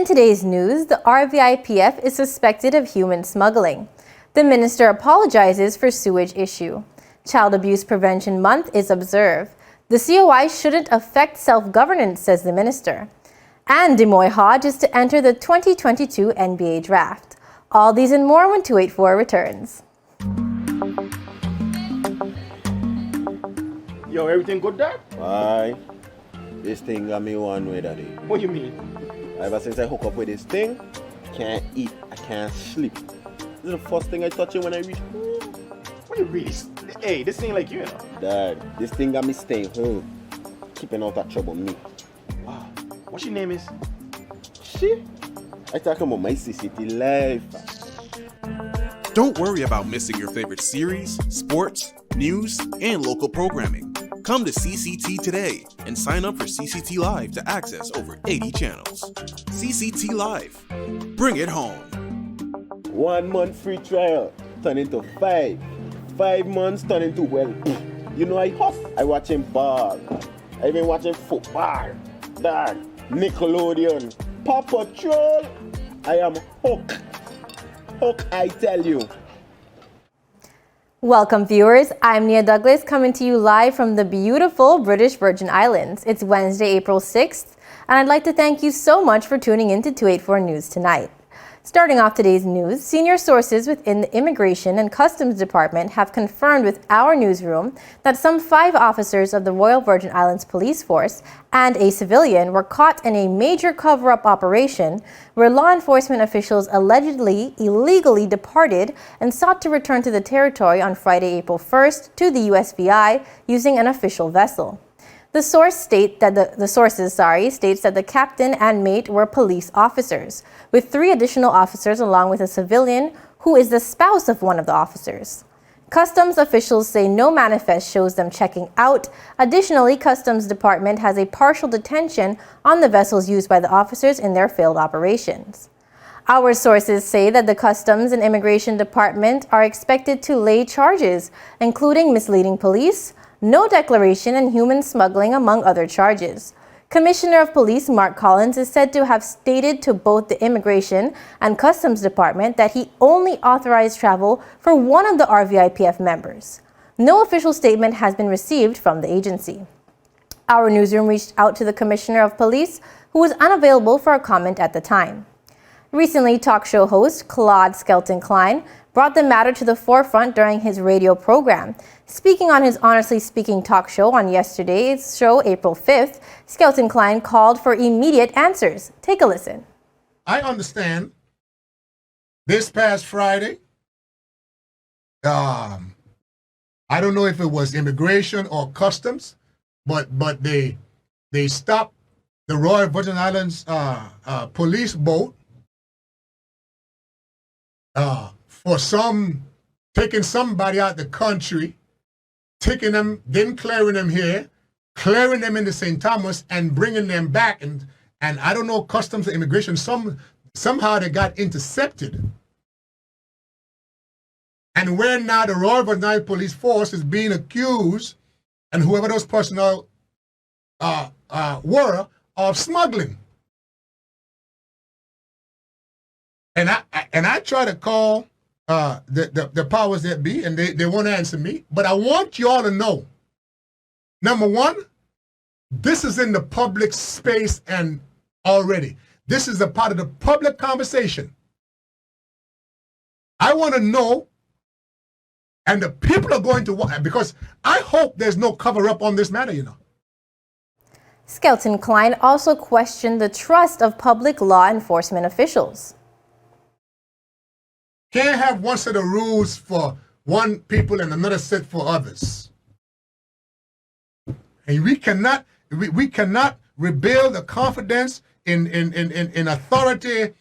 today's news, the RVIPF is suspected of human smuggling. The minister apologizes for sewage issue. Child Abuse Prevention Month is observed. The COI shouldn't affect self-governance, says the minister. And HODGE is to enter the 2022 NBA draft. All these and more when 284 returns. Yo, everything good, Dad? Aye. This thing got me one way, Daddy. What you mean? Ever since I hook up with this thing, can't eat, I can't sleep. This is the first thing I touch it when I reach home. What you really? Hey, this ain't like you, know. Dad, this thing got me staying home, keeping out of trouble me. Wow. What your name is? Shit. I talking about my CCT life. Don't worry about missing your favorite series, sports, news, and local programming. Come to CCT today and sign up for CCT Live to access over 80 channels. CCT Live. Bring it home. 1 month free trial turn into 5. 5 months turn into, well, you know I huff. I watching ball. I been watching football. Dad, Nickelodeon, Paw Patrol. I am hooked. Hook, I tell you. Welcome, viewers. I'm Nia Douglas coming to you live from the beautiful British Virgin Islands. It's Wednesday, April 6th, and I'd like to thank you so much for tuning in to 284 News tonight. Starting off today's news, senior sources within the Immigration and Customs Department have confirmed with our newsroom that some 5 officers of the Royal Virgin Islands Police Force and a civilian were caught in a major cover-up operation where law enforcement officials allegedly illegally departed and sought to return to the territory on Friday, April 1st to the USVI using an official vessel. The sources state that the captain and mate were police officers, with 3 additional officers along with a civilian who is the spouse of one of the officers. Customs officials say no manifest shows them checking out. Additionally, Customs Department has a partial detention on the vessels used by the officers in their failed operations. Our sources say that the Customs and Immigration Department are expected to lay charges, including misleading police, no declaration, and human smuggling, among other charges. Commissioner of Police Mark Collins is said to have stated to both the Immigration and Customs Department that he only authorized travel for one of the RVIPF members. No official statement has been received from the agency. Our newsroom reached out to the Commissioner of Police, who was unavailable for a comment at the time. Recently, talk show host Claude Skelton-Klein brought the matter to the forefront during his radio program. Speaking on his Honestly Speaking talk show on yesterday's show, April 5th, Skelton-Klein called for immediate answers. Take a listen. I understand this past Friday, I don't know if it was immigration or customs, but they stopped the Royal Virgin Islands police boat for taking somebody out the country, taking them, then clearing them here, clearing them into St. Thomas, and bringing them back. And I don't know, customs or immigration, somehow they got intercepted. And where now the Royal Virgin Islands Police Force is being accused, and whoever those personnel were, of smuggling. And I try to call the powers that be, and they won't answer me. But I want you all to know, number one, this is in the public space and already. This is a part of the public conversation. I want to know, and the people are going to watch, because I hope there's no cover-up on this matter, you know. Skelton-Klein also questioned the trust of public law enforcement officials. Can't have one set of rules for one people and another set for others. And we cannot rebuild the confidence in authority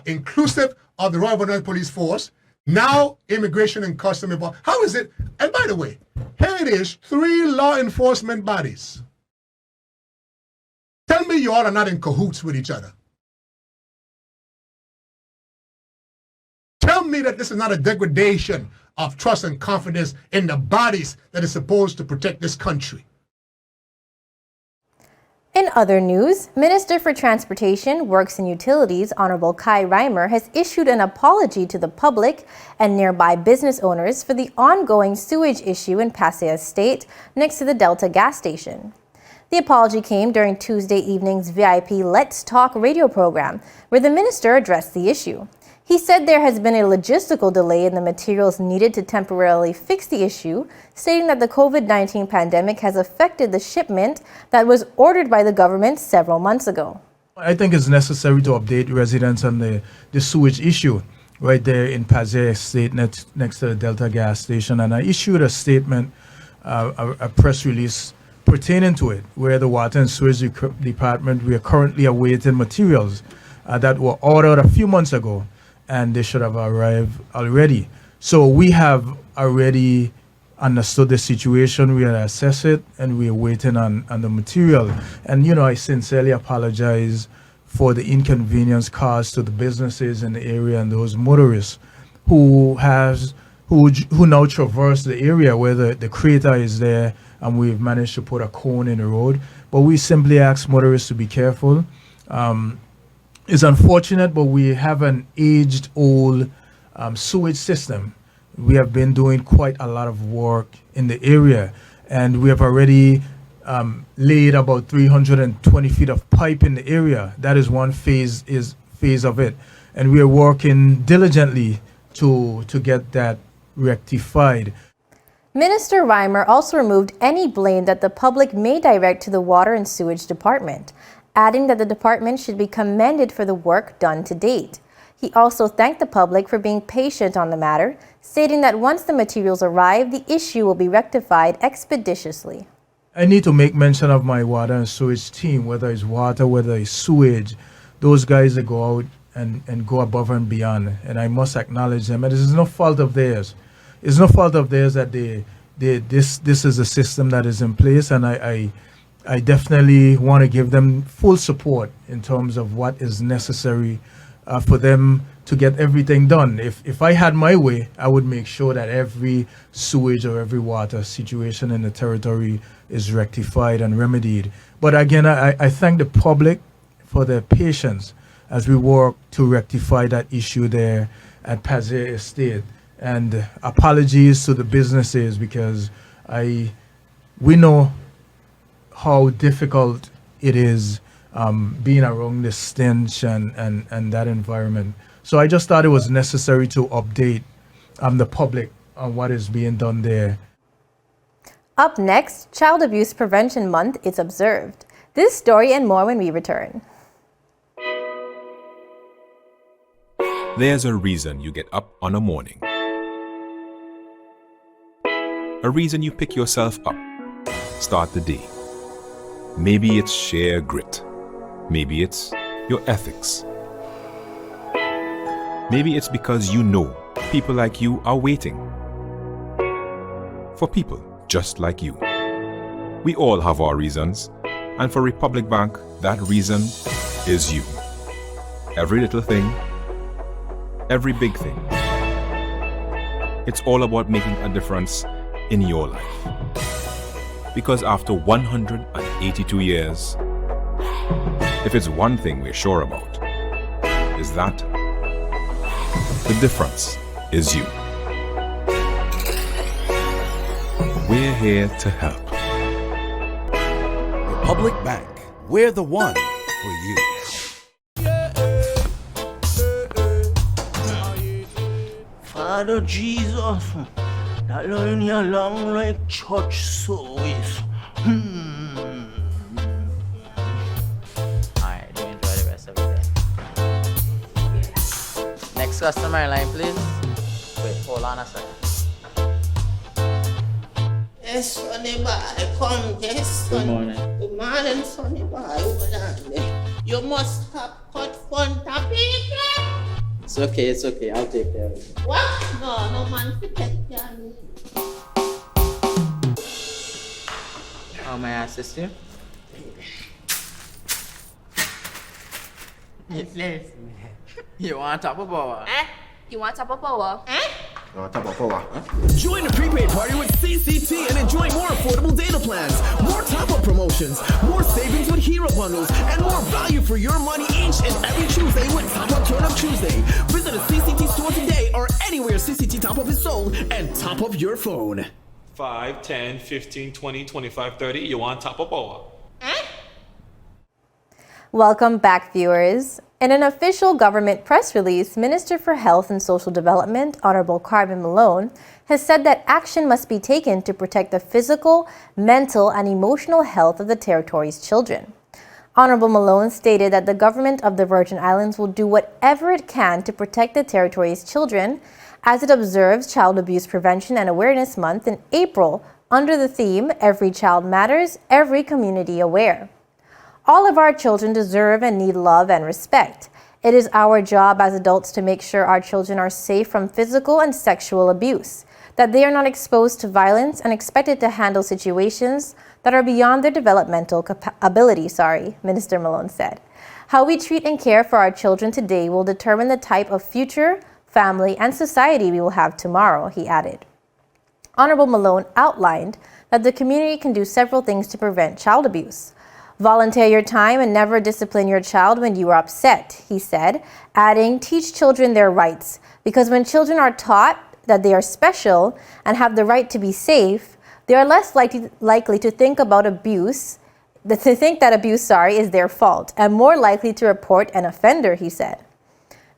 inclusive of the Royal Virgin Islands Police Force. Now immigration and customs. How is it? And by the way, here it is, 3 law enforcement bodies. Tell me you all are not in cahoots with each other. Tell me that this is not a degradation of trust and confidence in the bodies that is supposed to protect this country. In other news, Minister for Transportation, Works and Utilities, Honorable Kai Reimer, has issued an apology to the public and nearby business owners for the ongoing sewage issue in Pasay Estate next to the Delta gas station. The apology came during Tuesday evening's VIP Let's Talk radio program, where the minister addressed the issue. He said there has been a logistical delay in the materials needed to temporarily fix the issue, stating that the COVID-19 pandemic has affected the shipment that was ordered by the government several months ago. I think it's necessary to update residents on the sewage issue right there in Pasay Estate next to the Delta gas station. And I issued a statement, a press release pertaining to it, where the Water and Sewage Department, we are currently awaiting materials that were ordered a few months ago, and they should have arrived already. So we have already understood the situation, we are assessed it, and we are waiting on the material. And I sincerely apologize for the inconvenience caused to the businesses in the area and those motorists who now traverse the area where the crater is there, and we've managed to put a cone in the road. But we simply ask motorists to be careful. It's unfortunate, but we have an aged old sewage system. We have been doing quite a lot of work in the area, and we have already laid about 320 feet of pipe in the area. That is one phase of it, and we are working diligently to get that rectified. Minister Reimer also removed any blame that the public may direct to the Water and Sewage Department, adding that the department should be commended for the work done to date. He also thanked the public for being patient on the matter, stating that once the materials arrive, the issue will be rectified expeditiously. I need to make mention of my water and sewage team, whether it's water, whether it's sewage, those guys that go out and go above and beyond, and I must acknowledge them. And this is no fault of theirs. It's no fault of theirs that this is a system that is in place, and I definitely want to give them full support in terms of what is necessary for them to get everything done. If I had my way, I would make sure that every sewage or every water situation in the territory is rectified and remedied. But again, I thank the public for their patience as we work to rectify that issue there at Pasay Estate. And apologies to the businesses, because we know how difficult it is being around the stench and that environment. So I just thought it was necessary to update the public on what is being done there. Up next, Child Abuse Prevention Month is observed. This story and more when we return. There's a reason you get up on a morning. A reason you pick yourself up, start the day. Maybe it's sheer grit. Maybe it's your ethics. Maybe it's because you know people like you are waiting for people just like you. We all have our reasons, and for Republic Bank, that reason is you. Every little thing, every big thing. It's all about making a difference in your life. Because after 182 years, if it's one thing we're sure about, is that the difference is you. We're here to help. Republic Bank, we're the one for you. Father Jesus, that line here long like church service. Alright, do enjoy the rest of the day. Next customer line, please. Wait, hold on a second. Yes, Sonny boy, come, yes, Sonny. Good morning. Good morning, Sonny boy. Hold on there. You must have cut fun topic. It's okay, I'll take care of it. What? No man to take care of me. How may I assist you? You want top of power? You want top of power? Top of power. Join the prepaid party with CCT and enjoy more affordable data plans, more top-up promotions, more savings with hero bundles, and more value for your money each and every Tuesday with Top Up Turn Up Tuesday. Visit a CCT store today or anywhere CCT Top Up is sold and top up your phone. 5, 10, 15, 20, 25, 30. You want top up power? Welcome back, viewers. In an official government press release, Minister for Health and Social Development, Honorable Carmen Malone, has said that action must be taken to protect the physical, mental, and emotional health of the territory's children. Honorable Malone stated that the government of the Virgin Islands will do whatever it can to protect the territory's children as it observes Child Abuse Prevention and Awareness Month in April under the theme, Every Child Matters, Every Community Aware. All of our children deserve and need love and respect. It is our job as adults to make sure our children are safe from physical and sexual abuse, that they are not exposed to violence and expected to handle situations that are beyond their developmental ability, Minister Malone said. How we treat and care for our children today will determine the type of future, family, and society we will have tomorrow, he added. Honorable Malone outlined that the community can do several things to prevent child abuse. Volunteer your time and never discipline your child when you are upset, he said, adding, teach children their rights, because when children are taught that they are special and have the right to be safe, they are less likely to think about abuse, that abuse is their fault, and more likely to report an offender, he said.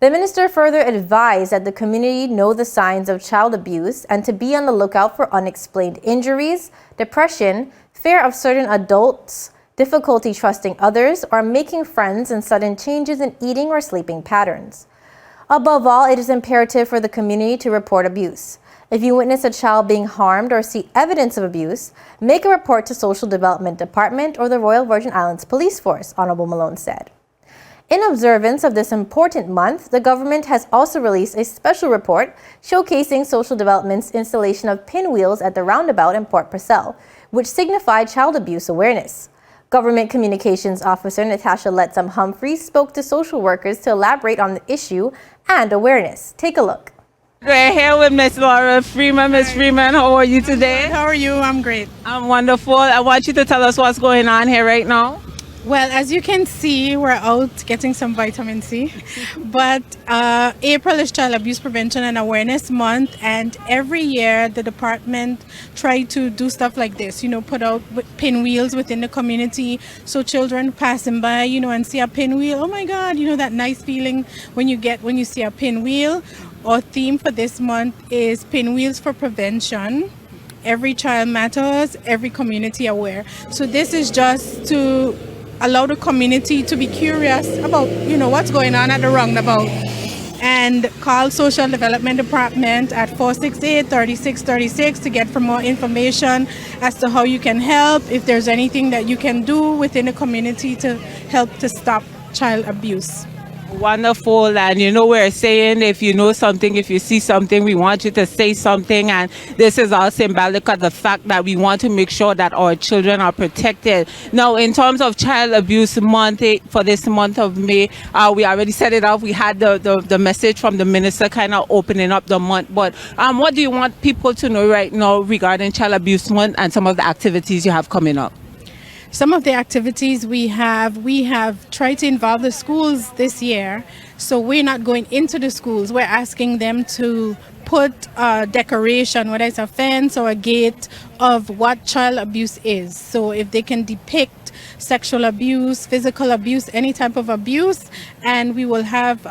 The minister further advised that the community know the signs of child abuse and to be on the lookout for unexplained injuries, depression, fear of certain adults, difficulty trusting others, or making friends, and sudden changes in eating or sleeping patterns. Above all, it is imperative for the community to report abuse. If you witness a child being harmed or see evidence of abuse, make a report to Social Development Department or the Royal Virgin Islands Police Force, Honorable Malone said. In observance of this important month, the government has also released a special report showcasing social development's installation of pinwheels at the roundabout in Port Purcell, which signified child abuse awareness. Government Communications Officer Natasha Letsam Humphreys spoke to social workers to elaborate on the issue and awareness. Take a look. We're here with Miss Laura Freeman. Miss Freeman, how are you today? How are you? I'm great. I'm wonderful. I want you to tell us what's going on here right now. Well, as you can see, we're out getting some vitamin C. But April is Child Abuse Prevention and Awareness Month, and every year the department try to do stuff like this, put out pinwheels within the community, so children passing by, and see a pinwheel, oh my God, that nice feeling when you see a pinwheel. Our theme for this month is Pinwheels for Prevention. Every child matters, every community aware. So this is just to allow the community to be curious about, what's going on at the roundabout, and call Social Development Department at 468-3636 to get more information as to how you can help, if there's anything that you can do within the community to help to stop child abuse. Wonderful. And we're saying, if you know something, if you see something, we want you to say something. And this is all symbolic of the fact that we want to make sure that our children are protected. Now, in terms of Child Abuse Month, for this month of May, we already set it up. We had the message from the minister kind of opening up the month. But what do you want people to know right now regarding Child Abuse Month and some of the activities you have coming up? Some of the activities we have tried to involve the schools this year. So we're not going into the schools. We're asking them to put a decoration, whether it's a fence or a gate, of what child abuse is. So if they can depict sexual abuse, physical abuse, any type of abuse, and we will have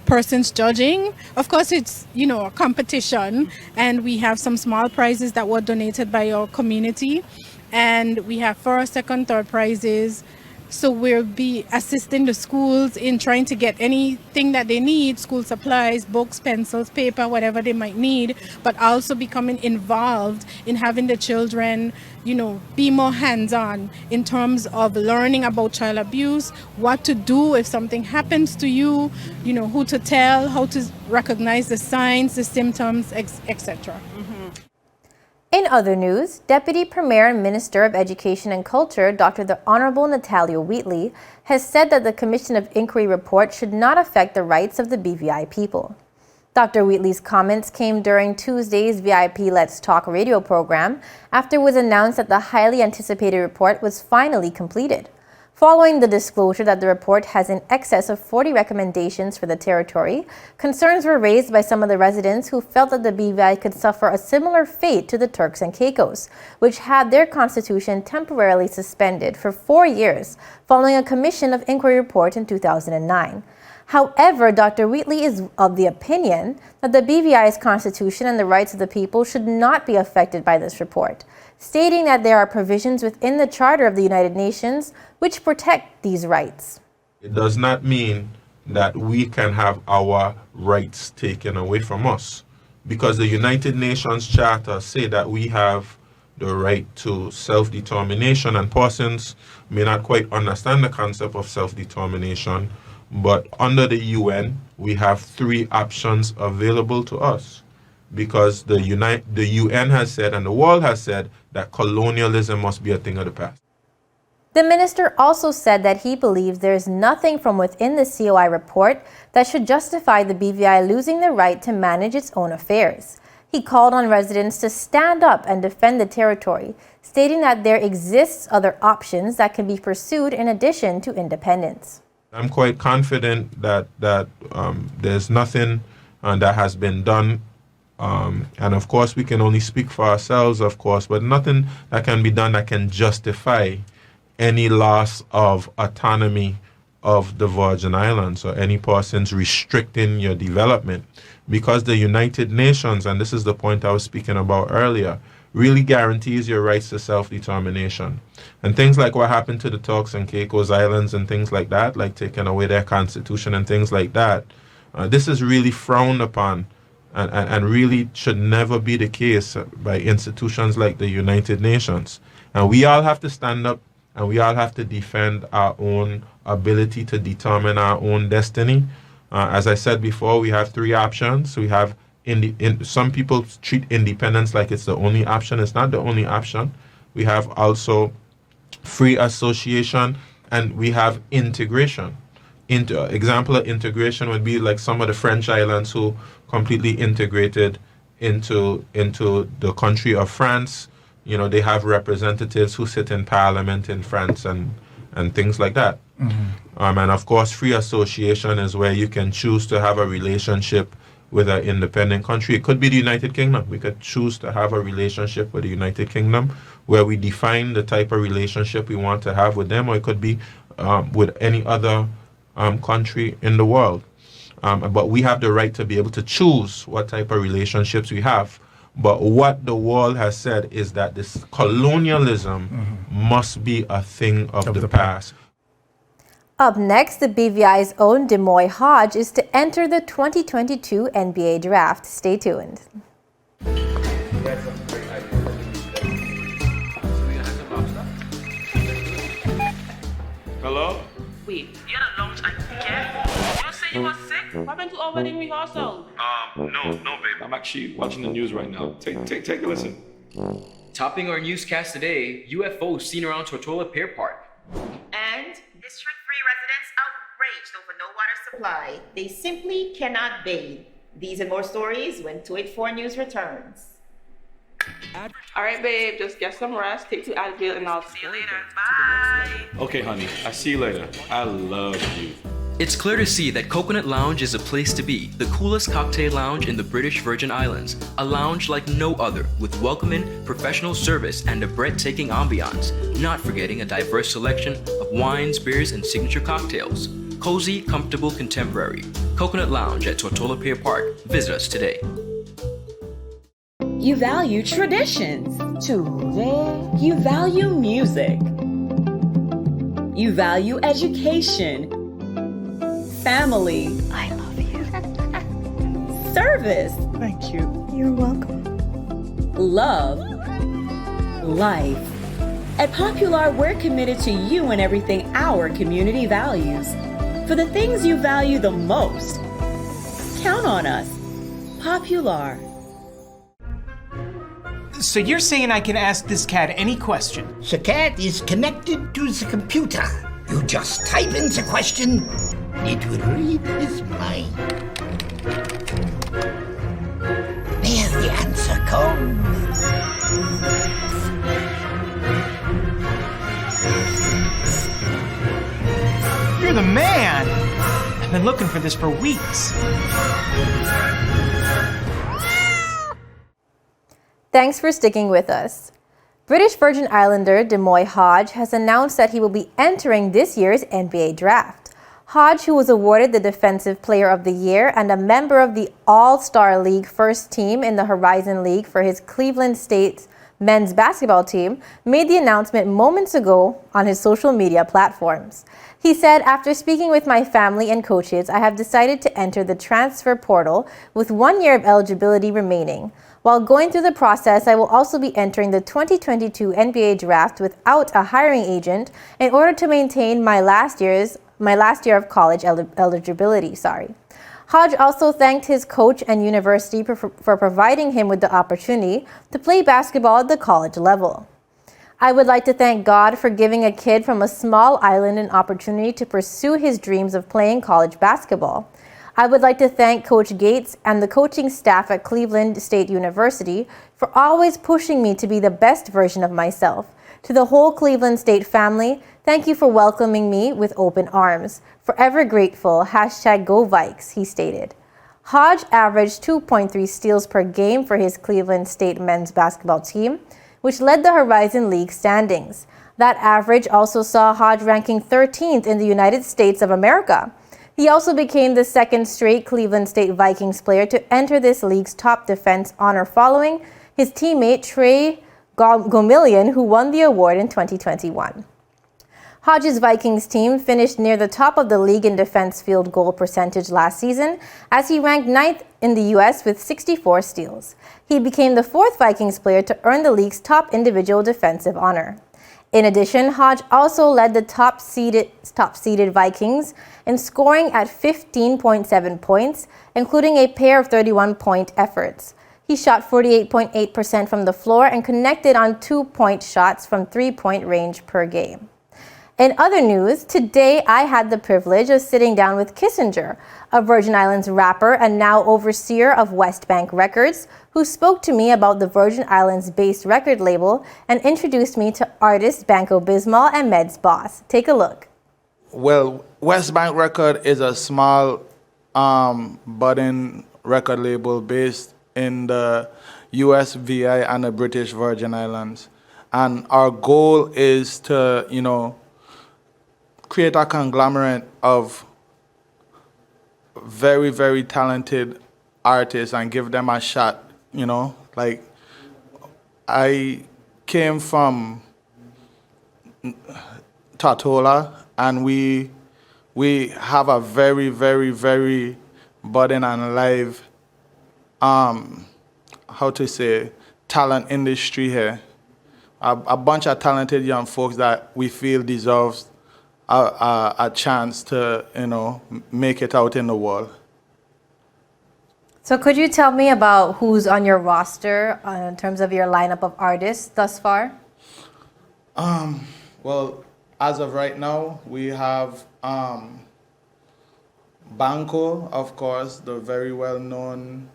persons judging. Of course, it's, a competition, and we have some small prizes that were donated by our community. And we have first, second, third prizes. So we'll be assisting the schools in trying to get anything that they need, school supplies, books, pencils, paper, whatever they might need, but also becoming involved in having the children, be more hands-on in terms of learning about child abuse, what to do if something happens to you, who to tell, how to recognize the signs, the symptoms, etc. In other news, Deputy Premier and Minister of Education and Culture, Dr. the Honorable Natalia Wheatley, has said that the Commission of Inquiry report should not affect the rights of the BVI people. Dr. Wheatley's comments came during Tuesday's VIP Let's Talk radio program after it was announced that the highly anticipated report was finally completed. Following the disclosure that the report has in excess of 40 recommendations for the territory, concerns were raised by some of the residents who felt that the BVI could suffer a similar fate to the Turks and Caicos, which had their constitution temporarily suspended for 4 years following a Commission of Inquiry report in 2009. However, Dr. Wheatley is of the opinion that the BVI's constitution and the rights of the people should not be affected by this report, stating that there are provisions within the Charter of the United Nations which protect these rights. It does not mean that we can have our rights taken away from us, because the United Nations Charter say that we have the right to self-determination, and persons may not quite understand the concept of self-determination. But under the UN, we have 3 options available to us, because the UN has said and the world has said that colonialism must be a thing of the past. The minister also said that he believes there is nothing from within the COI report that should justify the BVI losing the right to manage its own affairs. He called on residents to stand up and defend the territory, stating that there exists other options that can be pursued in addition to independence. I'm quite confident that there's nothing that has been done, and of course we can only speak for ourselves, of course, but nothing that can be done that can justify any loss of autonomy of the Virgin Islands or any persons restricting your development, because the United Nations, and this is the point I was speaking about earlier, really guarantees your rights to self-determination. And things like what happened to the Turks and Caicos Islands and things like that, like taking away their constitution and things like that, this is really frowned upon and really should never be the case by institutions like the United Nations. And we all have to stand up and we all have to defend our own ability to determine our own destiny. As I said before, we have 3 options. We have some people treat independence like it's the only option. It's not the only option. We have also free association, and we have integration. Example of integration would be like some of the French islands who completely integrated into the country of France. You know, they have representatives who sit in parliament in France and things like that. Mm-hmm. And of course, free association is where you can choose to have a relationship with an independent country. It could be the United Kingdom. We could choose to have a relationship with the United Kingdom where we define the type of relationship we want to have with them, or it could be with any other country in the world. But we have the right to be able to choose what type of relationships we have. But what the world has said is that this colonialism must be a thing of the past. Up next, the BVI's own Demoy Hodge is to enter the 2022 NBA draft. Stay tuned. Hello? Wait, you had a lunch and you say you were sick? What happened to over in rehearsal? No, babe. I'm actually watching the news right now. Take a listen. Topping our newscast today, UFOs seen around Tortola Pier Park. And district-free residents outraged over no water supply. They simply cannot bathe. These and more stories when 284 News returns. All right, babe, just get some rest, take 2 Advil, and I'll see you later. Bye. Okay, honey. I see you later. I love you. It's clear to see that Coconut Lounge is a place to be, the coolest cocktail lounge in the British Virgin Islands. A lounge like no other, with welcoming, professional service, and a breathtaking ambiance. Not forgetting a diverse selection of wines, beers, and signature cocktails. Cozy, comfortable, contemporary. Coconut Lounge at Tortola Pier Park. Visit us today. You value traditions. Today, you value music. You value education. Family. I love you. Service. Thank you. You're welcome. Love. Life. At Popular, we're committed to you and everything our community values. For the things you value the most, count on us. Popular. So you're saying I can ask this cat any question? The cat is connected to the computer. You just type in the question, it will read his mind. Come. You're the man! I've been looking for this for weeks. Thanks for sticking with us. British Virgin Islander HODGE has announced that he will be entering this year's NBA draft. HODGE, who was awarded the Defensive Player of the Year and a member of the All-Star League first team in the Horizon League for his Cleveland State men's basketball team, made the announcement moments ago on his social media platforms. He said, "After speaking with my family and coaches, I have decided to enter the transfer portal with 1 year of eligibility remaining. While going through the process, I will also be entering the 2022 NBA draft without a hiring agent in order to maintain my last year of college eligibility." HODGE also thanked his coach and university for providing him with the opportunity to play basketball at the college level. "I would like to thank God for giving a kid from a small island an opportunity to pursue his dreams of playing college basketball. I would like to thank Coach Gates and the coaching staff at Cleveland State University for always pushing me to be the best version of myself. To the whole Cleveland State family, thank you for welcoming me with open arms. Forever grateful, #GoVikes, he stated. HODGE averaged 2.3 steals per game for his Cleveland State men's basketball team, which led the Horizon League standings. That average also saw HODGE ranking 13th in the United States of America. He also became the second straight Cleveland State Vikings player to enter this league's top defense honor following his teammate Trey Gomillion, who won the award in 2021. HODGE's Vikings team finished near the top of the league in defense field goal percentage last season, as he ranked 9th in the U.S. with 64 steals. He became the fourth Vikings player to earn the league's top individual defensive honor. In addition, HODGE also led the top-seeded Vikings in scoring at 15.7 points, including a pair of 31-point efforts. He shot 48.8% from the floor and connected on 2-point shots from 3-point range per game. In other news, today I had the privilege of sitting down with Kissinger, a Virgin Islands rapper and now overseer of West Bank Records, who spoke to me about the Virgin Islands-based record label and introduced me to artists Banco Bismal and Meds Boss. Take a look. Well, West Bank Record is a small budding record label based in the US, VI, and the British Virgin Islands. And our goal is to, create a conglomerate of very, very talented artists and give them a shot, Like, I came from Tortola, and we have a very, very, very budding and live, talent industry here. A bunch of talented young folks that we feel deserves a chance to, make it out in the world. So could you tell me about who's on your roster in terms of your lineup of artists thus far? Well, as of right now, we have Banco, of course, the very well-known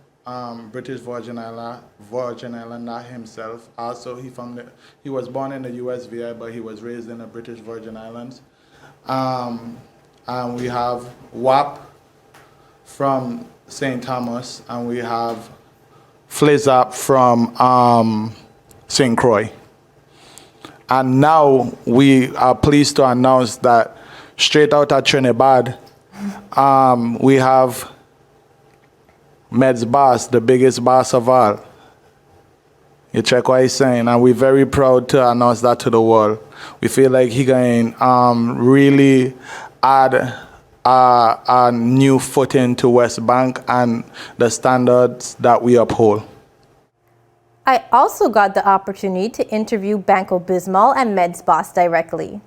British Virgin Islander himself. Also, he was born in the US, VI, but he was raised in the British Virgin Islands. And we have WAP from St. Thomas, and we have Flizzap from St. Croix. And now we are pleased to announce that straight out of Trinidad, we have Meds Boss, the biggest boss of all. You check what he's saying, and we're very proud to announce that to the world. We feel like he can really add a new footing to West Bank and the standards that we uphold. I also got the opportunity to interview Banco Bismal and Meds Boss directly.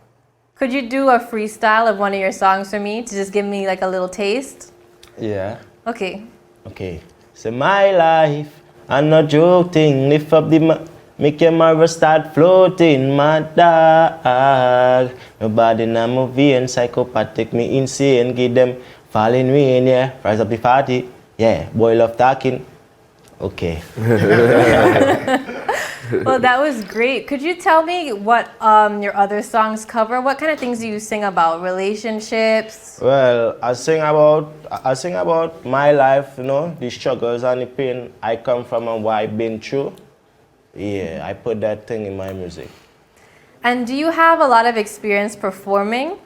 Could you do a freestyle of one of your songs for me to just give me like a little taste? Yeah. Okay. Okay. So my life, I'm not joking. Lift up the make your marrow start floating, my dog. Nobody in my vein, psychopathic, me insane. Give them falling rain, yeah. Rise up the party, yeah. Boy love talking. Okay. Well, that was great. Could you tell me what your other songs cover? What kind of things do you sing about? Relationships? Well, I sing about my life, you know, the struggles and the pain I come from and what I've been through. Yeah, I put that thing in my music. And do you have a lot of experience performing?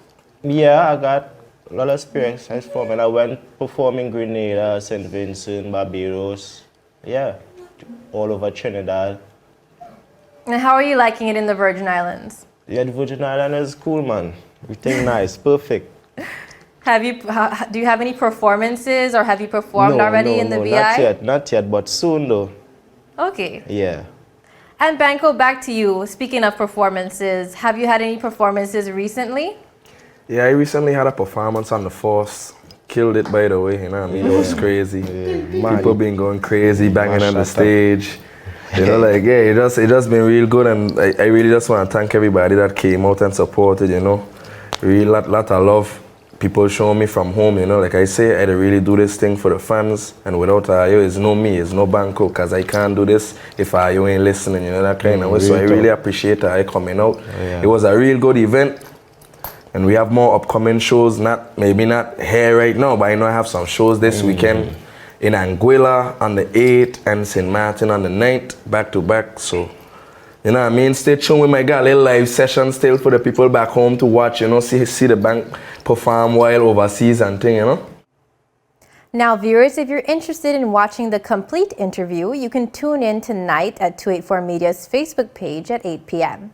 Yeah, I got a lot of experience performing. I went performing Grenada, St. Vincent, Barbados. Yeah, all over Trinidad. And how are you liking it in the Virgin Islands? Yeah, the Virgin Islands is cool, man. Everything nice, perfect. Do you have any performances, or have you performed already in the VI? Not yet, but soon though. Okay. Yeah. And Banco, back to you. Speaking of performances, have you had any performances recently? Yeah, I recently had a performance on the Force. Killed it, by the way, you know what I mean? It was crazy. People been going crazy, banging on the stage. You know, like, yeah, it just been real good, and I really just want to thank everybody that came out and supported, you know. Really lot of love. People showing me from home, you know. Like I say, I really do this thing for the fans, and without you, it's no me, it's no Banco, because I can't do this if you ain't listening, you know, that kind of way. So I really appreciate I coming out. It was a real good event, and we have more upcoming shows, maybe not here right now, but I know I have some shows this weekend in Anguilla on the 8th and St. Martin on the 9th, back to back. So, you know what I mean? Stay tuned. We might get a little live session still for the people back home to watch, you know, see the bank perform while overseas and thing, you know. Now, viewers, if you're interested in watching the complete interview, you can tune in tonight at 284 Media's Facebook page at 8 p.m.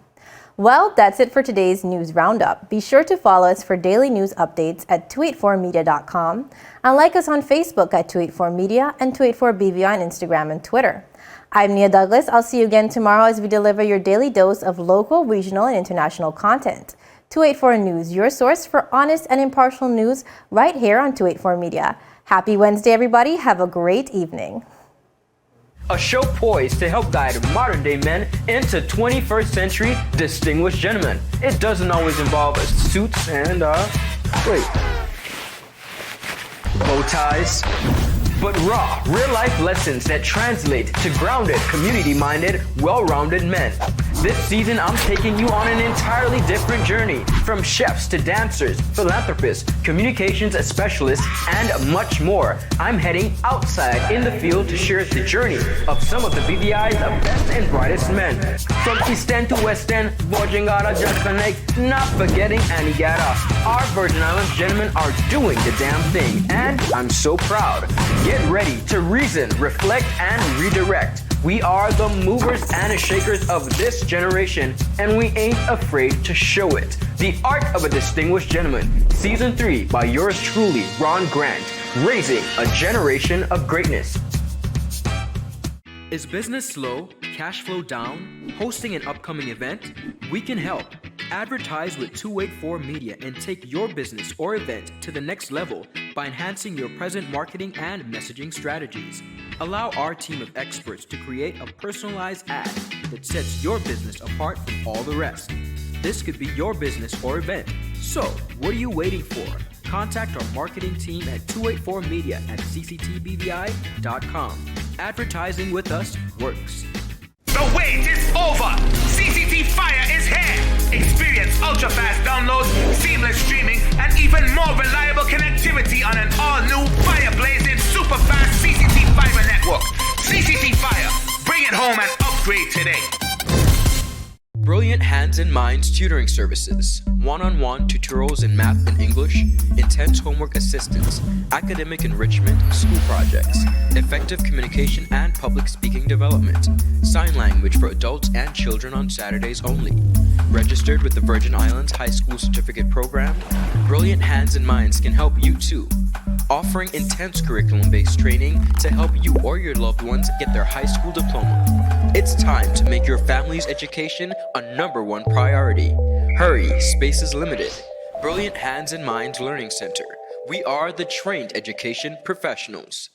Well, that's it for today's news roundup. Be sure to follow us for daily news updates at 284media.com and like us on Facebook at 284media and 284BV on Instagram and Twitter. I'm Nia Douglas. I'll see you again tomorrow as we deliver your daily dose of local, regional, and international content. 284 News, your source for honest and impartial news right here on 284 Media. Happy Wednesday, everybody. Have a great evening. A show poised to help guide modern-day men into 21st century distinguished gentlemen. It doesn't always involve suits and, bow ties, but raw, real-life lessons that translate to grounded, community-minded, well-rounded men. This season, I'm taking you on an entirely different journey, from chefs to dancers, philanthropists, communications specialists, and much more. I'm heading outside in the field to share the journey of some of the BVI's best and brightest men. From East End to West End, Bojangada, Jasper Lake, not forgetting Anigada. Our Virgin Islands gentlemen are doing the damn thing, and I'm so proud. Get ready to reason, reflect, and redirect. We are the movers and shakers of this generation, and we ain't afraid to show it. The Art of a Distinguished Gentleman, Season 3 by yours truly, Ron Grant, raising a generation of greatness. Is business slow, cash flow down, hosting an upcoming event? We can help. Advertise with 284 Media and take your business or event to the next level by enhancing your present marketing and messaging strategies. Allow our team of experts to create a personalized ad that sets your business apart from all the rest. This could be your business or event. So, what are you waiting for? Contact our marketing team at 284media at cctbvi.com. Advertising with us works. The wait is over! CCT Fire is here! Experience ultra-fast downloads, seamless streaming, and even more reliable connectivity on an all-new fire-blazing super-fast CCT Fiber network. CCT Fire, bring it home and upgrade today. Brilliant Hands and Minds tutoring services, one-on-one tutorials in math and English, intense homework assistance, academic enrichment, school projects, effective communication and public speaking development, sign language for adults and children on Saturdays only. Registered with the Virgin Islands High School Certificate Program, Brilliant Hands and Minds can help you too. Offering intense curriculum-based training to help you or your loved ones get their high school diploma. It's time to make your family's education a #1 priority. Hurry, space is limited. Brilliant Hands and Minds Learning Center. We are the trained education professionals.